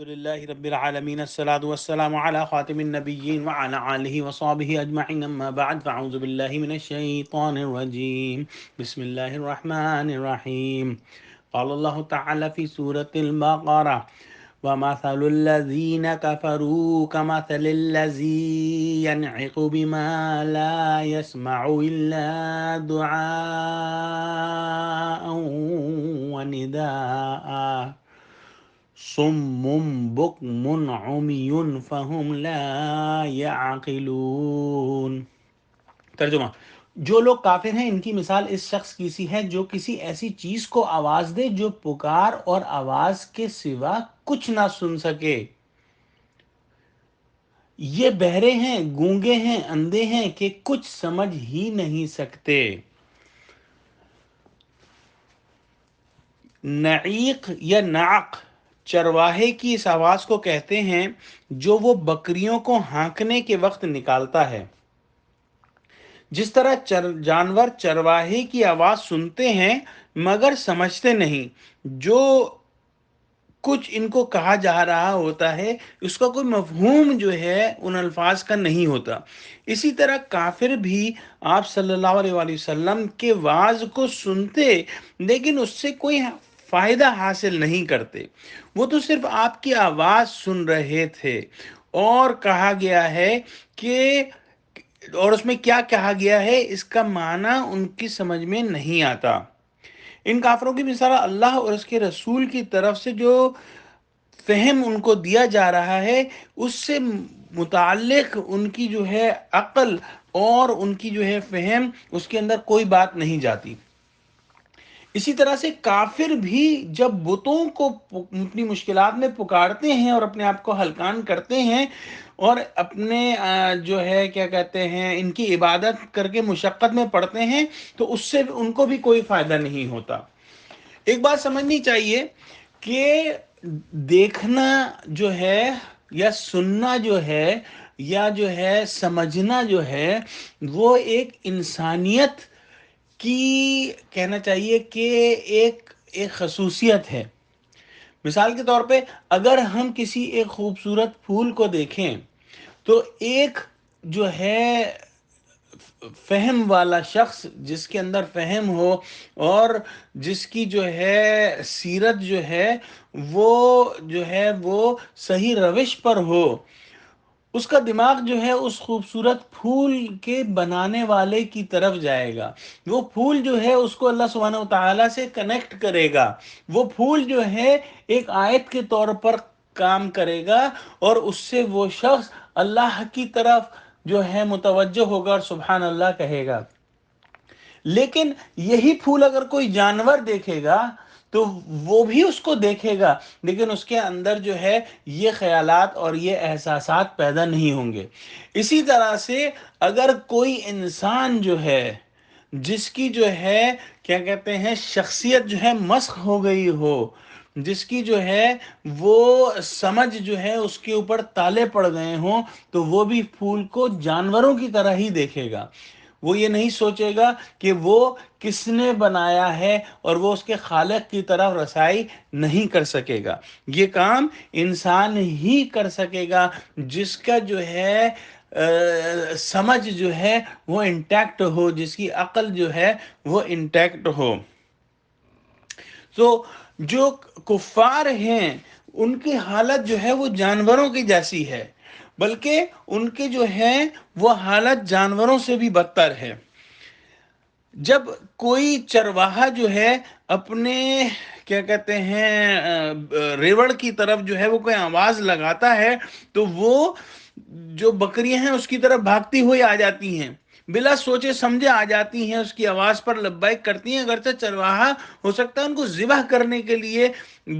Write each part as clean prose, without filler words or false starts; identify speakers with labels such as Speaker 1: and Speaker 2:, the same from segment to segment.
Speaker 1: لله رب العالمين الصلاة والسلام على خاتم النبيين وعلى آله وصحبه أجمعين أما بعد فأعوذ بالله من الشيطان الرجيم بسم الله الرحمن الرحيم قال الله تعالى في سورة البقرة ومثل الذين كفروا كمثل الذي ينعق بما لا يسمع إلا دعاء ونداء صم بكم عمي فهم لا يعقلون۔ ترجمہ: جو لوگ کافر ہیں ان کی مثال اس شخص کی سی ہے جو کسی ایسی چیز کو آواز دے جو پکار اور آواز کے سوا کچھ نہ سن سکے۔ یہ بہرے ہیں، گونگے ہیں، اندھے ہیں کہ کچھ سمجھ ہی نہیں سکتے۔ نعیق یا نعق چرواہے کی اس آواز کو کہتے ہیں جو وہ بکریوں کو ہانکنے کے وقت نکالتا ہے۔ جس طرح جانور چرواہے کی آواز سنتے ہیں مگر سمجھتے نہیں، جو کچھ ان کو کہا جا رہا ہوتا ہے اس کا کوئی مفہوم جو ہے ان الفاظ کا نہیں ہوتا۔ اسی طرح کافر بھی آپ صلی اللہ علیہ وآلہ وسلم کے وعظ کو سنتے لیکن اس سے کوئی فائدہ حاصل نہیں کرتے، وہ تو صرف آپ کی آواز سن رہے تھے۔ اور کہا گیا ہے کہ اور اس میں کیا کہا گیا ہے اس کا معنی ان کی سمجھ میں نہیں آتا۔ ان کافروں کی مثال اللہ اور اس کے رسول کی طرف سے جو فہم ان کو دیا جا رہا ہے اس سے متعلق ان کی جو ہے عقل اور ان کی جو ہے فہم اس کے اندر کوئی بات نہیں جاتی۔ اسی طرح سے کافر بھی جب بتوں کو اپنی مشکلات میں پکارتے ہیں اور اپنے آپ کو ہلکان کرتے ہیں اور اپنے جو ہے کیا کہتے ہیں ان کی عبادت کر کے مشقت میں پڑتے ہیں تو اس سے ان کو بھی کوئی فائدہ نہیں ہوتا۔ ایک بات سمجھنی چاہیے کہ دیکھنا جو ہے یا سننا جو ہے یا جو ہے سمجھنا جو ہے وہ ایک انسانیت کی کہنا چاہیے کہ ایک خصوصیت ہے۔ مثال کے طور پہ اگر ہم کسی ایک خوبصورت پھول کو دیکھیں تو ایک جو ہے فہم والا شخص جس کے اندر فہم ہو اور جس کی جو ہے سیرت جو ہے وہ صحیح روش پر ہو، اس کا دماغ جو ہے اس خوبصورت پھول کے بنانے والے کی طرف جائے گا۔ وہ پھول جو ہے اس کو اللہ سبحانہ و تعالیٰ سے کنیکٹ کرے گا۔ وہ پھول جو ہے ایک آیت کے طور پر کام کرے گا اور اس سے وہ شخص اللہ کی طرف جو ہے متوجہ ہوگا اور سبحان اللہ کہے گا۔ لیکن یہی پھول اگر کوئی جانور دیکھے گا تو وہ بھی اس کو دیکھے گا لیکن اس کے اندر جو ہے یہ خیالات اور یہ احساسات پیدا نہیں ہوں گے۔ اسی طرح سے اگر کوئی انسان جو ہے جس کی جو ہے کیا کہتے ہیں شخصیت جو ہے مسخ ہو گئی ہو، جس کی جو ہے وہ سمجھ جو ہے اس کے اوپر تالے پڑ گئے ہوں، تو وہ بھی پھول کو جانوروں کی طرح ہی دیکھے گا۔ وہ یہ نہیں سوچے گا کہ وہ کس نے بنایا ہے اور وہ اس کے خالق کی طرف رسائی نہیں کر سکے گا۔ یہ کام انسان ہی کر سکے گا جس کا جو ہے سمجھ جو ہے وہ انٹیکٹ ہو، جس کی عقل جو ہے وہ انٹیکٹ ہو۔ تو جو کفار ہیں ان کی حالت جو ہے وہ جانوروں کی جیسی ہے، بلکہ ان کے جو ہے وہ حالت جانوروں سے بھی بدتر ہے۔ جب کوئی چرواہا جو ہے اپنے کیا کہتے ہیں ریوڑ کی طرف جو ہے وہ کوئی آواز لگاتا ہے تو وہ جو بکریاں ہیں اس کی طرف بھاگتی ہوئی آ جاتی ہیں، بلا سوچے سمجھے آ جاتی ہیں، اس کی آواز پر لبیک کرتی ہیں۔ اگرچہ چرواہا ہو سکتا ہے ان کو ذبح کرنے کے لیے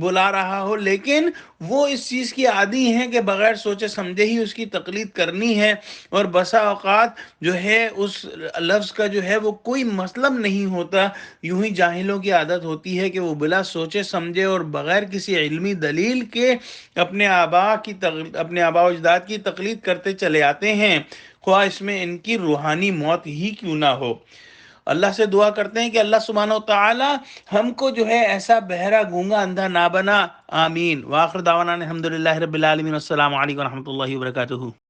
Speaker 1: بلا رہا ہو لیکن وہ اس چیز کی عادی ہیں کہ بغیر سوچے سمجھے ہی اس کی تقلید کرنی ہے، اور بسا اوقات جو ہے اس لفظ کا جو ہے وہ کوئی مطلب نہیں ہوتا۔ یوں ہی جاہلوں کی عادت ہوتی ہے کہ وہ بلا سوچے سمجھے اور بغیر کسی علمی دلیل کے اپنے آباء و اجداد کی تقلید کرتے چلے آتے ہیں، خواہ اس میں ان کی روحانی موت ہی کیوں نہ ہو۔ اللہ سے دعا کرتے ہیں کہ اللہ سبحانہ و تعالی ہم کو جو ہے ایسا بہرا گونگا اندھا نہ بنا، آمین۔ وآخر دعوانا الحمدللہ رب العالمین، السلام علیکم و رحمۃ اللہ وبرکاتہ۔